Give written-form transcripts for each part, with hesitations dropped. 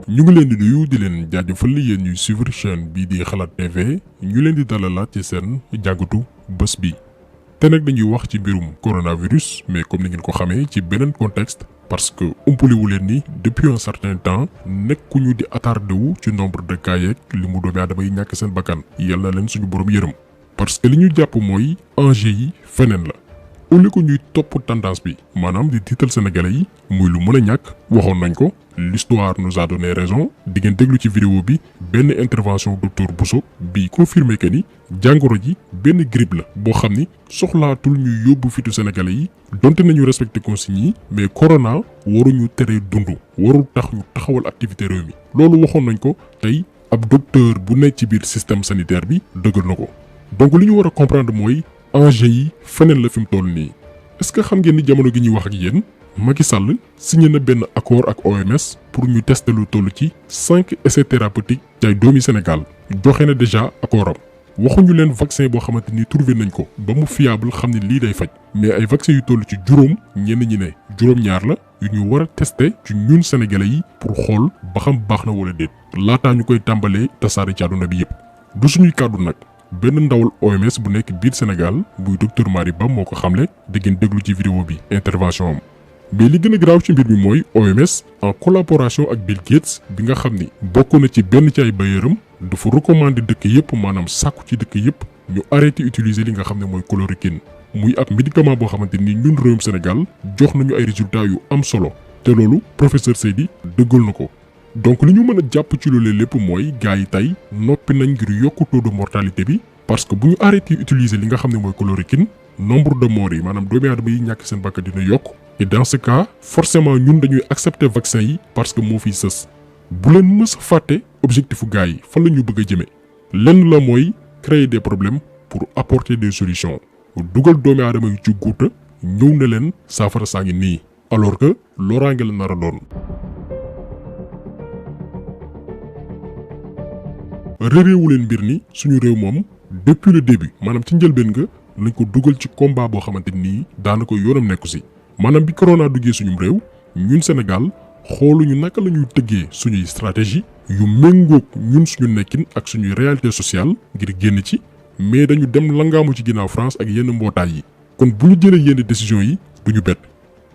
ñu ngi leen di nuyu di leen jaajëfal yéen ñuy suivre chaîne bii di Xalaat TV ñu leen di dalalaat ci seen jàngatu bés bi. te nag dañuy wax ci mbirum coronavirus mais comme ni ngeen ko xamee ci beneen contexte parce que umpaliwu leen ni depuis un certain temps nekkuñu di attardé wu ci nombre de cas yeeg li mu doomi aadama yi ñàkk seen bakkan yàlla na leen suñu borom yërëm. parce que li ñu jàpp mooy enjeu yi feneen la. au lieu que ñuy topp tendance bi maanaam di tiital sénégalais yi muy lu mën a ñàkk waxoon nañ ko l'histoire nous a donné raison di ngeen déglu ci vidéo bi benn intervention docteur Bousso bi confirmé que ni jàngoro ji benn grippe la boo xam ni soxlaatul ñu yóbbu fitu sénégalais yi donte nañu respecté consignes yi mais corona waruñu tere dund warul tax ñu taxawal activité réew mi loolu waxoon nañ ko tey ab docteur bu nekk ci biir système sanitaire bi dëggal na ko donc li ñu war a comprendre mooy enjeu yi feneen la fi mu toll nii est-ce que xam ngeen ni jamono gi ñuy wax ak yéen Macky Sall signé na benn accord ak OMS pour ñu tester lu toll ci 5 essais thérapeutiques ci ay doomi Sénégal joxe na déjà accord am waxuñu leen vaccin boo xamante ni trouvé nañ ko ba mu fiable xam ne lii day faj mais ay vaccin yu toll ci juróom ñenn ñi ne juróom-ñaar la yu ñu war a tester ci ñun sénégalais yi pour xool ba xam baax na wala déet laataa ñu koy tàmbalee tasaare ci àdduna bi yépp du suñuy kàddu nag. benn ndawal OMS bu nekk biir Sénégal buy docteur Mari Ba moo ko xamle da ngeen déglu ci vidéo bi intervention am mais li gën a garaaw ci mbir mi mooy OMS en collaboration ak Bill Gates bi nga xam ni bokk na ci benn ci ay bailleuram dafa recommander dëkk yépp maanaam sàkku ci dëkk yépp ñu arrêté utiliser li nga xam ne mooy chloroquine muy ab médicament boo xamante ni ñun réewum Sénégal jox nañu ay résultats yu am solo te loolu professeur Seydi dëggal na ko. donc li ñu mën a jàpp ci loolee lépp mooy gars yi tey noppi nañ ngir yokku taux de mortalité bi parce que bu ñu arrêté utiliser li nga xam ne mooy chloroquine nombre de morts yi maanaam doomi aadama yi ñàkk seen bakkan dina yokk et dans ce cas forcément ñun dañuy accepter vaccin yi parce que moo fiy sës bu leen mës a fàtte objectifu gars yi fan la ñu bëgg a jëmee lenn la mooy créer des problèmes pour apporter des solutions dugal doomi aadama yu ci guuta ñëw na leen saafara saa ngi nii alors que loraange la nar a doon. réeréewu leen mbir ni suñu réew moom depuis le début maanaam ci njëlbeen nga lañ ko dugal ci combat boo xamante nii daanaka yoonam nekku si maanaam bi corona duggee suñum réew ñun Sénégal xooluñu naka la ñuy tëggee suñuy stratégie yu méngoog ñun suñu nekkin ak suñuy réalité sociale ngir génn ci mais dañu dem langaamu ci ginnaaw France ak yenn mbootaay yi kon bu ñu jëlee yenn décisions yi duñu bett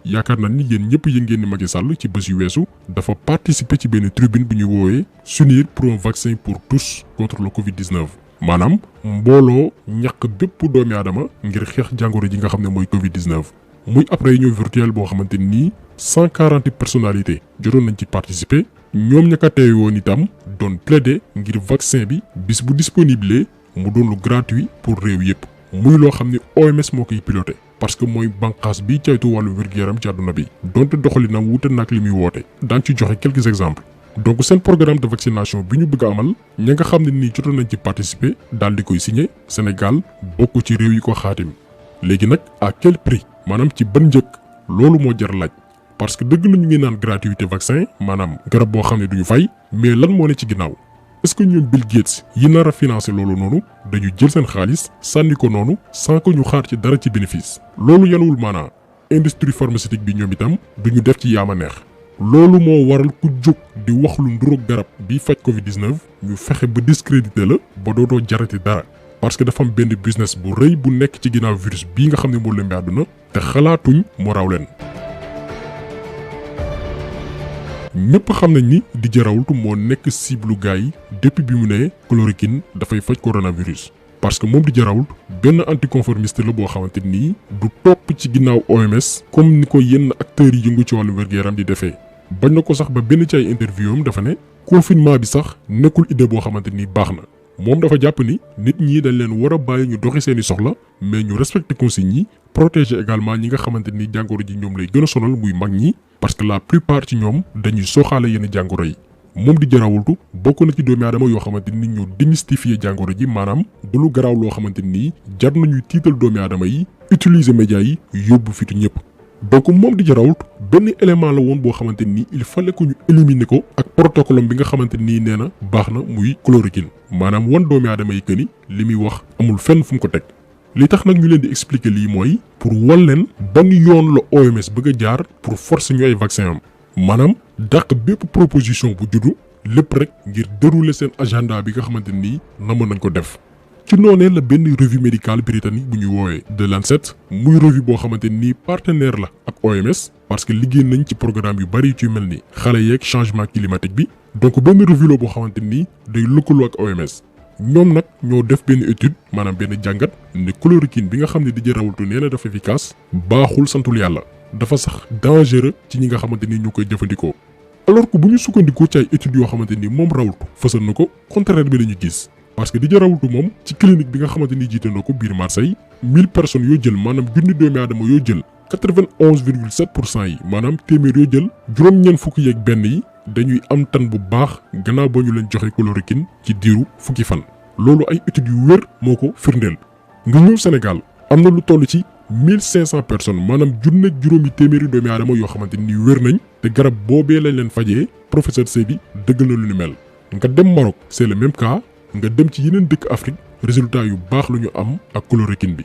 yaakaar naa ni yéen ñëpp yëg ngeen ni Macky Sall ci bés yu weesu dafa participer ci benn tribune bu ñuy woowee s'unir pour un vaccin pour tous contre le Covid-19 maanaam mbooloo ñàkk bépp doomi aadama ngir xeex jàngoro ji nga xam ne mooy Covid-19 muy ab réunion virtuelle boo xamante nii 140 personnalités jotoon nañ ci participer ñoom ña ko teewe woon itam doon plaider ngir vaccin bi bis bu disponible mu doon lu gratuit pour réew yépp muy loo xam ne OMS moo koy piloté parce que mooy bànqaas bi caytu wàllu wér-gu-yaram ci àdduna bi donte doxalinam wuute nag li muy woote daan ci joxe quelques exemples donc seen programme de vaccination bi ñu bëgg a amal ña nga xam ne nii jotoon nañ ci participer daal di koy signé Sénégal bokk ci réew yi ko xaatim léegi nag à quel prix maanaam ci ban njëkk loolu moo jar laaj parce que dëgg la ñu ngi naan gratuité vaccin maanaam garab boo xam ne duñu fay mais lan moo ne ci ginnaaw est-ce que ñoom Bill Gates yi nar a financer loolu noonu dañu jël seen xaalis sànni ko noonu sans que ñu xaar ci dara ci bénéfice loolu yanuwul maanaa industrie pharmaceutique bi ñoom itam duñu def ci yaama neex loolu moo waral ku jóg di wax lu nduroog garab bi faj Covid-19 ñu fexe ba discréditer la ba dootoo jarati dara parce que dafa am benn business bu rëy bu nekk ci ginnaaw virus bii nga xam ne moo lëmbee àdduna te xalaatuñ mu raw leen. ñëpp xam nañ ni Didier Raoult moo nekk cible gars yi depuis bi mu ne chloroquine dafay faj coronavirus parce que moom Didier Raoult benn anticonformiste la boo xamante nii du topp ci ginnaaw OMS comme ni ko yenn acteurs yi yëngu ci wàllu wér-gu-yaram di defee bañ na ko sax ba benn ci ay interview am dafa ne confinement bi sax nekkul idée boo xamante ni baax na moom dafa jàpp ni nit ñi dañ leen war a bàyyi ñu doxi seeni soxla mais ñu respecter consignes yi protéger également ñi nga xamante ni jàngoro ji ñoom lay gën a sonal muy mag ñi parce que la plupart ci ñoom dañuy sooxaale yenn jàngoro yi moom di jarawultu bokk na ci doomi aadama yoo xamante ni ñu démystifier jàngoro ji maanaam du lu garaaw loo xamante ni jar nañuy tiital doomi aadama yi utiliser médias yi yóbbu fitu ñëpp donc moom di jarawult benn élément la woon boo xamante ni il fallait que ñu éliminer ko ak protocole bi nga xamante nii nee na baax na muy chloroquine maanaam wan doomi aadama yi que ni li muy wax amul fenn fu mu ko teg li tax nag ñu leen di expliquer lii mooy pour wan leen ban yoon la OMS bëgg a jaar pour forcer ñu ay vaccin am maanaam dàq bépp proposition bu juddu lépp rek ngir dérouler seen agenda bi nga xamante ni namoon nañ ko def. ci noonee la benn revue médicale britannique bu ñu woowee The Lancet muy revue boo xamante ni partenaire la ak OMS parce que liggéey nañ ci programme yu bari ci mel ni xale yeeg changement climatique bi donc benn revue la boo xamante ni day lëkkaloo ak OMS. ñoom nag ñoo def benn étude maanaam benn jàngat ne chloroquine bi nga xam ne Didier Raoultou nee na dafa efficace baaxul santul yàlla dafa sax dangereux ci ñi nga xamante ni ñu koy jëfandikoo. alors que bu ñu sukkandikoo ci ay études yoo xamante ni moom Raoultou fësal na ko contraire bi la ñu gis. parce que Didier Raoultou moom ci clinique bi nga xamante ni jiite na ko biir Marseille 1000 personnes yoo jël maanaam junni doomi aadama yoo jël 91,7% yi maanaam téeméer yoo jël juróom-ñeent fukk yeeg benn yi dañuy am tan bu baax gannaaw ba ñu leen joxe chloroquine ci diiru fukki fan. loolu ay études yu wér moo ko firndeel. nga ñëw Sénégal am na lu toll ci 1500 personnes maanaam junni ak juróomi téeméeri doomi aadama yoo xamante ni wér nañ te garab boobee lañ leen fajee professeur Seydi dëggal na lu ni mel. nga dem Maroc c'est le même cas. nga dem ci yeneen dëkk Afrique résultat yu baax lu ñu am ak chloroquine bi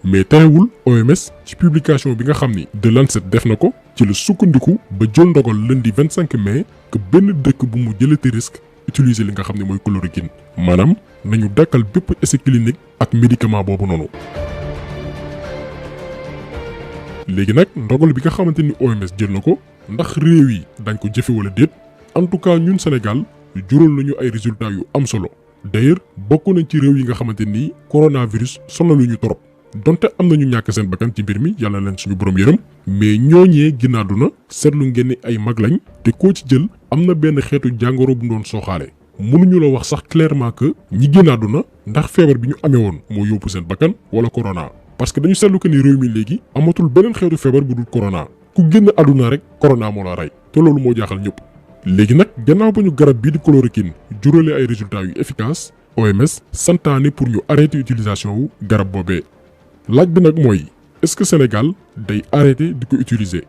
mais terewul OMS ci publication bi nga xam ni The Lancet def na ko ci la sukkandiku ba jël ndogal lundi 25 mai que benn dëkk bu mu jëlati risque utiliser li nga xam ne mooy chloroquine maanaam nañu dakkal bépp essai clinique ak médicament boobu noonu. léegi nag ndogal bi nga xamante ni OMS jël na ko ndax réew yi dañ ko jëfe wala déet en tout cas ñun Sénégal jural nañu ay résultats yu am solo. d'ailleurs bokk nañ ci réew yi nga xamante ni coronavirus sonaluñu torop donte am nañu ñàkk seen bakkan ci mbir mi yàlla leen suñu borom yërëm mais ñooñee ginnaaw na seetlu ngeen ni ay mag lañ te koo ci jël am na benn xeetu jàngoro bu doon sooxaale mënuñu la wax sax clairement que ñi ginnaaw na ndax feebar bi ñu amee woon moo yóbbu seen bakkan wala corona. parce que dañu seetlu que ni réew mi léegi amatul beneen xeetu feebar bu dul corona ku génn àdduna rek corona moo la rey te loolu moo jaaxal ñëpp. léegi nag gannaaw ba ñu garab bii di chloroquine jurale ay résultats yu efficace OMS santaane pour ñu arrêter utilisation wu garab boobee. laaj bi nag mooy est-ce que Sénégal day arrêter di ko utiliser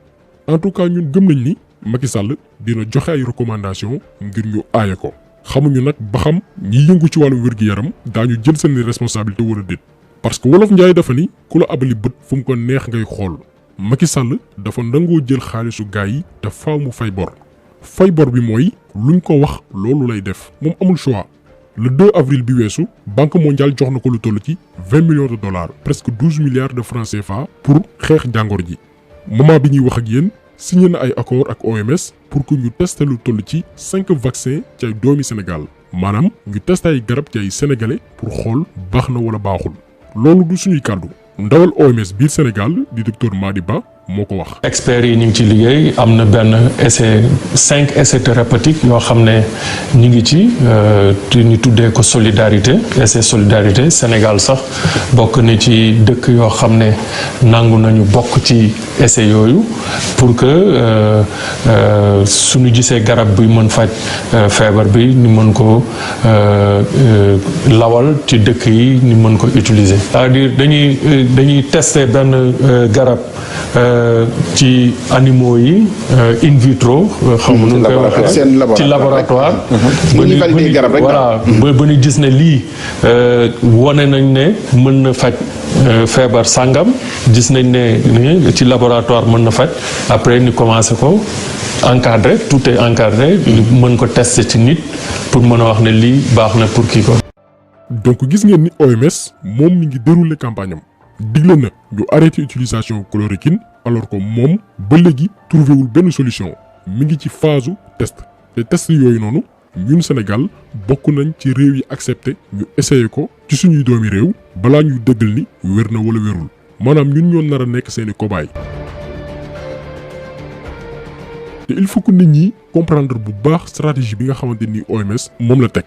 en tout cas ñun gëm nañ ni Macky Sall dina joxe ay recommandations ngir ñu aaye ko. xamuñu nag ba xam ñi yëngu ci wàllu wér-gi-yaram daañu jël seen responsabilité wala déet parce que wolof Njaay dafa ni ku la abali bët fu mu ko neex ngay xool Macky Sall dafa nangoo jël xaalisu gaay yi te faaw mu fay bor. fay bor bi mooy luñ ko wax loolu lay def moom amul choix le 2 avril bi weesu banque mondiale jox na ko lu toll ci 20 millions de dollars presque 12 milliards de francs CFA pour xeex jàngor ji moment bi ñuy wax ak yéen signé na ay accord ak OMS pour que ñu testé lu toll ci 5 vaccins ci ay doomi Sénégal maanaam ñu testé ay garab ci ay sénégalais pour xool baax na wala baaxul loolu du suñuy kàddu ndawal OMS biir Sénégal di docteur Madi Ba moo ko wax. experts yi ñu ngi ci liggéey am na benn essai 5 essais thérapeutiques yoo xam ne ñu ngi ci te ñu tuddee ko solidarité essai solidarité Sénégal sax bokk na ci dëkk yoo xam ne nangu nañu bokk ci essai yooyu pour que suñu gisee garab bi mën faj feebar bi ñu mën ko lawal ci dëkk yi ñu mën ko utiliser. c'est-à-dire dañuy tester benn garab. ci animaux yi in vitro xam nga nu koy waxee ci laboratoire voilà ba ñu gis ne lii wane nañ ne mën na faj feebar sàngam gis nañ ne ci laboratoire mën na faj après ñu commencé ko encadré tout est encadré mën ko tester ci nit pour mën a wax ne lii baax na pour kii ko. donc gis ngeen ni OMS moom mi ngi dérouler campagne am digle na ñu arrêté utilisation chloroquine alors que moom ba léegi trouvé wul benn solution mi ngi ci phase test te test yooyu noonu ñun Sénégal bokk nañ ci réew yi accepté ñu essayé ko ci suñuy doomi réew balaa ñuy dëggal ni wér na wala wérul maanaam ñun ñoo nar a nekk seeni cobaye. te il faut que nit ñi comprendre bu baax stratégie bi nga xamante ni OMS moom la teg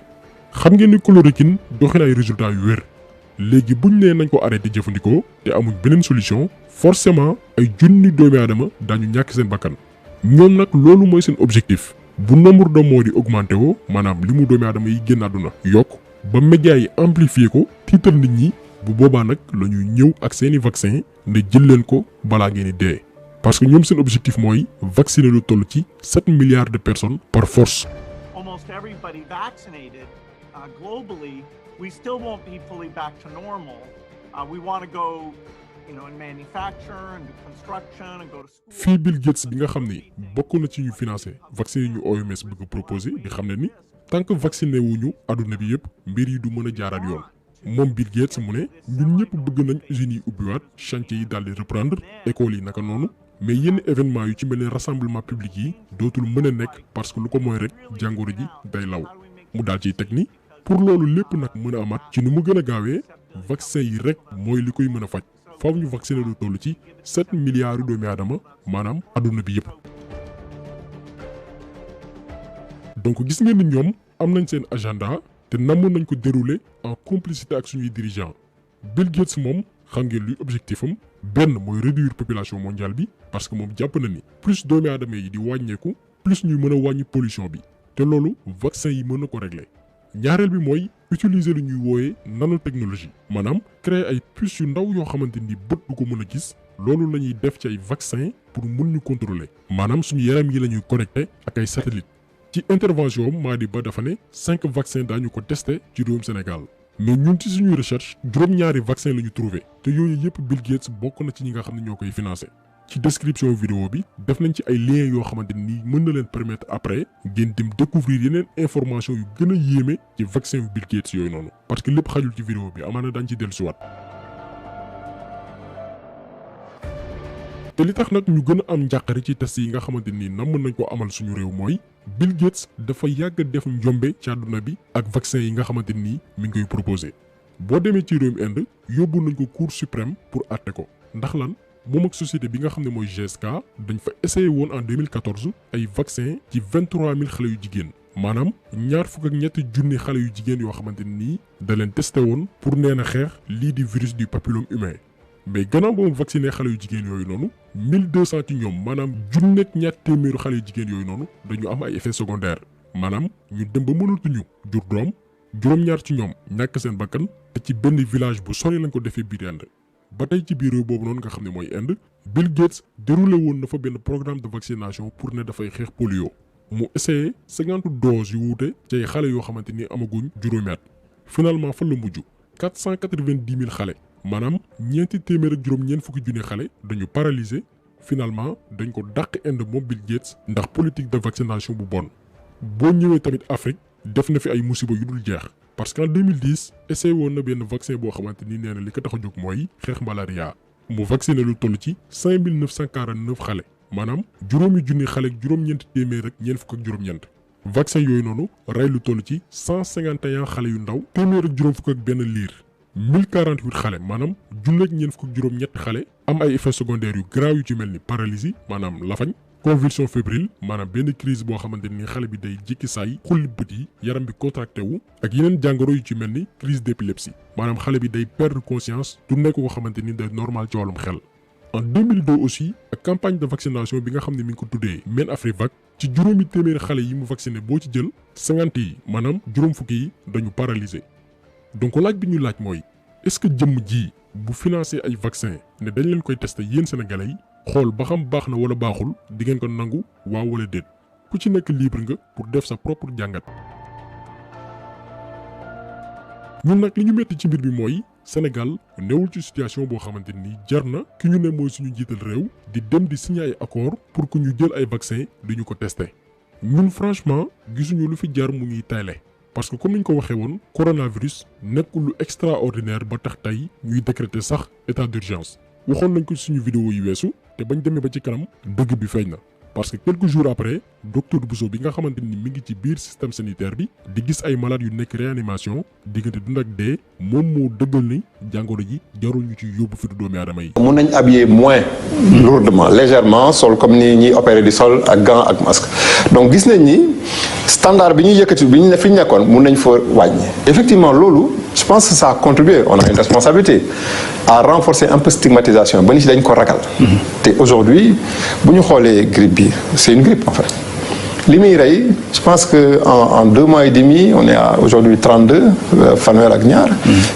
xam ngeen ni chloroquine joxe na ay résultats yu wér. léegi buñ nee nañ ko arrêté jëfandikoo te amuñ beneen solution forcément ay junni doomi aadama daañu ñàkk seen bakkan ñoom nag loolu mooy seen objectif bu nombre de morts yi augmenté woo maanaam li mu doomi aadama yi génn àdduna yokk ba médias yi amplifié ko tiital nit ñi bu boobaa nag la ñuy ñëw ak seeni vaccin ne jël leen ko balaa ngeen di dee parce que ñoom seen objectif mooy vacciner lu toll ci 7 milliards de personnes par force. Almost everybody vaccinated globally. We still won't be fully back to normal. We want to go and manufacture and do construction and go to school. fii Bill Gates bi nga xam ni bokk na ci ñu financé vaccin yi ñu OMS bëgg a proposé di xam ne ni tant que vacciné wuñu adduna bi yëpp mbir yi du mën a jaaraat yoon moom Bill Gates mu ne ñun ñëpp bëgg nañ usines yi ubbiwaat chantier yi daal di reprendre écoles yi naka noonu mais yenn événement yu ci mel ne rassemblement public yi dootul mën a nekk parce que lu ko mooy rek jàngoro ji day law mu daal ciy teg ni pour loolu lépp nag mën a amaat ci nu mu gën a gaawee vaccin yi rek mooy li koy mën a faj faaw ñu vacciner lu toll ci 7 milliards doomi aadama maanaam adduna bi yëpp. donc gis ngeen ni ñoom am nañ seen agenda te namoon nañ ko dérouler en complicité ak suñuy dirigeants Bill Gates moom xam ngeen luy objectif am benn mooy réduire population mondiale bi parce que moom jàpp na ni plus doomi aadama yi di wàññeeku plus ñuy mën a wàññi pollution bi te loolu vaccin yi mën na ko régler. ñaareel bi mooy utiliser lu ñuy wooyee nanotechnologie maanaam créer ay puces yu ndaw yoo xamante ni bët du ko mën a gis loolu la ñuy def ci ay vaccin pour mun ñu contrôler maanaam suñu yaram yi la ñuy connecté ak ay satellite ci intervention Madi Ba dafa ne 5 vaccins daañu ko testé ci réewum Sénégal mais ñun ci suñuy recherche juróom-ñaari vaccin la ñu trouvé te yooyu yëpp Bill Gates bokk na ci ñi nga xam ne ñoo koy financé. ci description vidéo bi def nañ ci ay liens yoo xamante ni mën na leen permettre après ngeen dem découvrir yeneen information yu gën a yéeme ci vaccin yu Bill Gates yooyu noonu parce que lépp xajul ci vidéo bi amaana dañ ci dellusiwaat. te li tax nag ñu gën a am njàqare ci test yi nga xamante ni nam mën nañ ko amal suñu réew mooy Bill Gates dafa yàgg def njombe ci àdduna bi ak vaccin yi nga xamante ni mi ngi koy proposé boo demee ci réewum Inde yóbbu nañ ko Cour suprême pour àtte ko ndax lan. moom ak société bi nga xam ne mooy GSK dañ fa essayé woon en 2014 ay vaccin ci 23000 xale yu jigéen maanaam ñaar fukk ak ñetti junni xale yu jigéen yoo xamante nii da leen testé woon pour nee na xeex lii di virus du papillome humain mais gannaaw ba mu vacciné xale yu jigéen yooyu noonu 1200 ci ñoom maanaam junneeg ñaar téeméeru xale yu jigéen yooyu noonu dañu am ay effets secondaires maanaam ñu dem ba mënatuñu jur doom juróom-ñaar ci ñoom ñàkk seen bakkan te ci benn village bu sori lañ ko defee biir Inde. ba tey ci biir réew boobu noonu nga xam ne mooy Inde Bill Gates déroulé woon na fa benn programme de vaccination pour ne dafay xeex polio mu essayé 50 doses yu wuute ci ay xale yoo xamante ni amaguñ juróomi at finalement fan la mujj 490 000 xale maanaam ñeenti téeméer ak juróom-ñeent fukki junni xale dañu paralysé finalement dañ ko dàq Inde moom Bill Gates ndax politique de vaccination bu bon. boo ñëwee tamit Afrique def na fi ay musiba yu dul jeex. parce qu'en 2010 essayé woon na benn vaccin boo xamante ni nee na li ko tax a jóg mooy xeex malaria mu vacciné lu toll ci 5949 xale maanaam juróomi junni xale ak juróom-ñeent téeméer ak ñeent fukk ak juróom-ñeent vaccin yooyu noonu rey lu toll ci 151 xale yu ndaw téeméer ak juróom fukk ak benn liir 1048 xale maanaam junni ak ñeent fukk ak juróom-ñett xale am ay effets secondaires yu graaw yu ci mel ni paralysie maanaam lafañ convulsion fébrile maanaam benn crise boo xamante ni xale bi day jékki saay xulli bët yi yaram bi contracté wu ak yeneen jàngoro yu ci mel ni crise d'épilepsie maanaam xale bi day perdre conscience du nekk koo xamante ni day normal ci wàllum xel. en 2002 aussi ak campagne de vaccination bi nga xam ne mi ngi ko tuddee Men Afrivac ci juróomi téeméeri xale yi mu vacciné boo ci jël 50 yi maanaam juróom fukki yi dañu paralysé donc laaj bi ñu laaj mooy est-ce que jëmm ji bu financé ay vaccin ne dañ leen koy testé yéen sénégalais yi. xool ba xam baax na wala baaxul di ngeen ko nangu waaw wala déet ku ci nekk libre nga pour def sa propre jàngat. ñun nag li ñu metti ci mbir bi mooy Sénégal newul ci situation boo xamante ni jar na ki ñu ne mooy suñu jiital réew di dem di signer ay accord pour que ñu jël ay vaccin di ñu ko testé ñun franchement gisuñu lu fi jar mu ñuy tayle parce que comme ni ñu ko waxee woon coronavirus nekkul lu extraordinaire ba tax tey ñuy décréter sax état d'urgence waxoon nañ ko suñu vidéo yi weesu te bañ demee ba ci kanam dëgg bi feeñ na parce que quelques jours après docteur Bousso bi nga xamante ni mi ngi ci biir système sanitaire bi di gis ay malades yu nekk réanimation diggante dund ak dee moom moo dëggal ni jàngoro ji jarul ñu ci yóbbu fi doomi aadama yi. mun nañ habiller moins lourdement légèrement sol comme ni ñuy opérer di sol ak gant ak masque donc gis nañ ni standard bi ñuy yëkkati bi ñu ne fi ñu nekkoon mun nañ fa wàññi. effectivement loolu je pense que ça a contribué on a une responsabilité à renforcer un peu stigmatisation ba nit ñi dañ ko ragal. te aujourd'hui bu ñu xoolee grippe bi c'est une grippe en fait. li muy rey je pense que en 2 mois et demi on est à aujourd'hui 32 fanweer ak ñaar.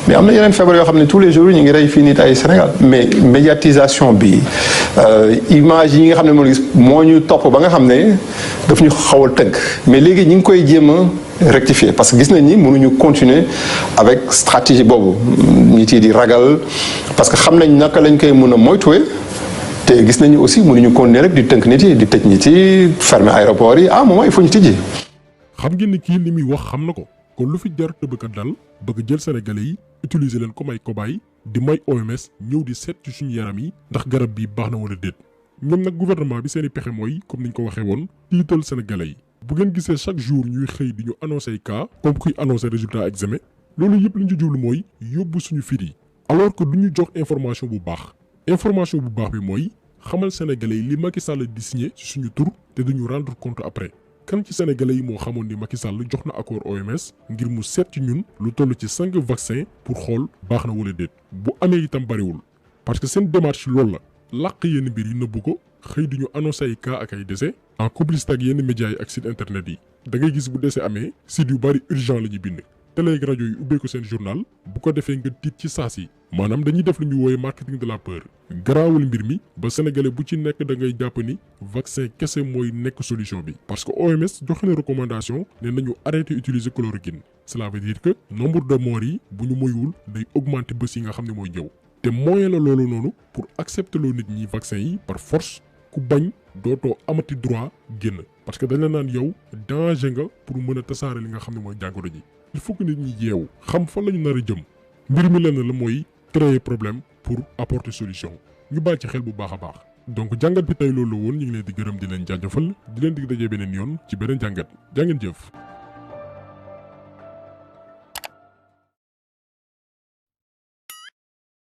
mais am na yeneen feebar yoo xam ne tous les jours ñu ngi rey fii nit ay Sénégal. mais médiatisation bi image yi nga xam ne moo gis moo ñu topp ba nga xam ne daf ñu xaw a tënk mais léegi ñu ngi koy jéem a rectifier parce que gis nañ ni mënuñu continuer avec stratégie boobu nit yi di ragal parce que xam nañ naka lañ koy mën a moytuwee te gis nañu aussi mënuñu continuer rek di tënk nit yi di tëj nit yi fermer aéroport yi à un moment il faut ñu tijji. xam ngeen ni kii li muy wax xam na ko kon lu fi jar te bëgg a dal bëgg jël sénégalais yi utiliser leen comme ay cobaye di may OMS ñëw di seet ci suñu yaram yi ndax garab bi baax na wala déet ñoom nag gouvernement bi seen i pexe mooy comme niñ ko waxee woon tiital sénégalais yi. bu ngeen gisee chaque jour ñuy xëy di ñu annoncé cas comme kuy annoncé résultat examen loolu yëpp li ñu ci jublu mooy yóbbu suñu fit yi alors que du ñu jox information bu baax bi mooy xamal sénégalais yi li Macky Sall di signé ci suñu tur te duñu rendre compte après kan ci sénégalais yi moo xamoon ni Macky Sall jox na accord OMS ngir mu seet ci ñun lu toll ci 5 vaccins pour xool baax na wala déet bu amee itam bariwul parce que seen démarche loolu la làq yenn mbir yi nëbbu ko xëy di ñu annoncé ay cas ak ay décès en complicité ak yenn médias yi ak site internet yi da ngay gis bu décès amee site yu bari urgent la ñuy bind télé ak rajo yi ubbee ko seen journal bu ko defee nga tiit ci saas yi maanaam dañuy def lu ñu wooye marketing de la peur garaawul mbir mi ba sénégalais bu ci nekk da ngay jàpp ni vaccin kese mooy nekk solution bi parce que OMS joxe na recommandation ne nañu arrêter utiliser chloroquine cela veut dire que nombre de morts yi bu ñu moywul day augmenter bés yi nga xam ne mooy ñëw te moyen la loolu noonu pour accepter loo nit ñi vaccin yi par force ku bañ dootoo amati droit génn parce que dañ la naan yow danger nga pour mën a tasaare li nga xam ne mooy jàngoro ji il faut que nit ñi yeewu xam fan la ñu nar a jëm mbir mi lenn la mooy créer problème pour apporter solution ñu bàyyi ci xel bu baax a baax donc jàngat bi tey loolu la woon ñu ngi leen di gërëm di leen jaajëfal di leen dig dajee beneen yoon ci beneen jàngat jaa ngeen jëf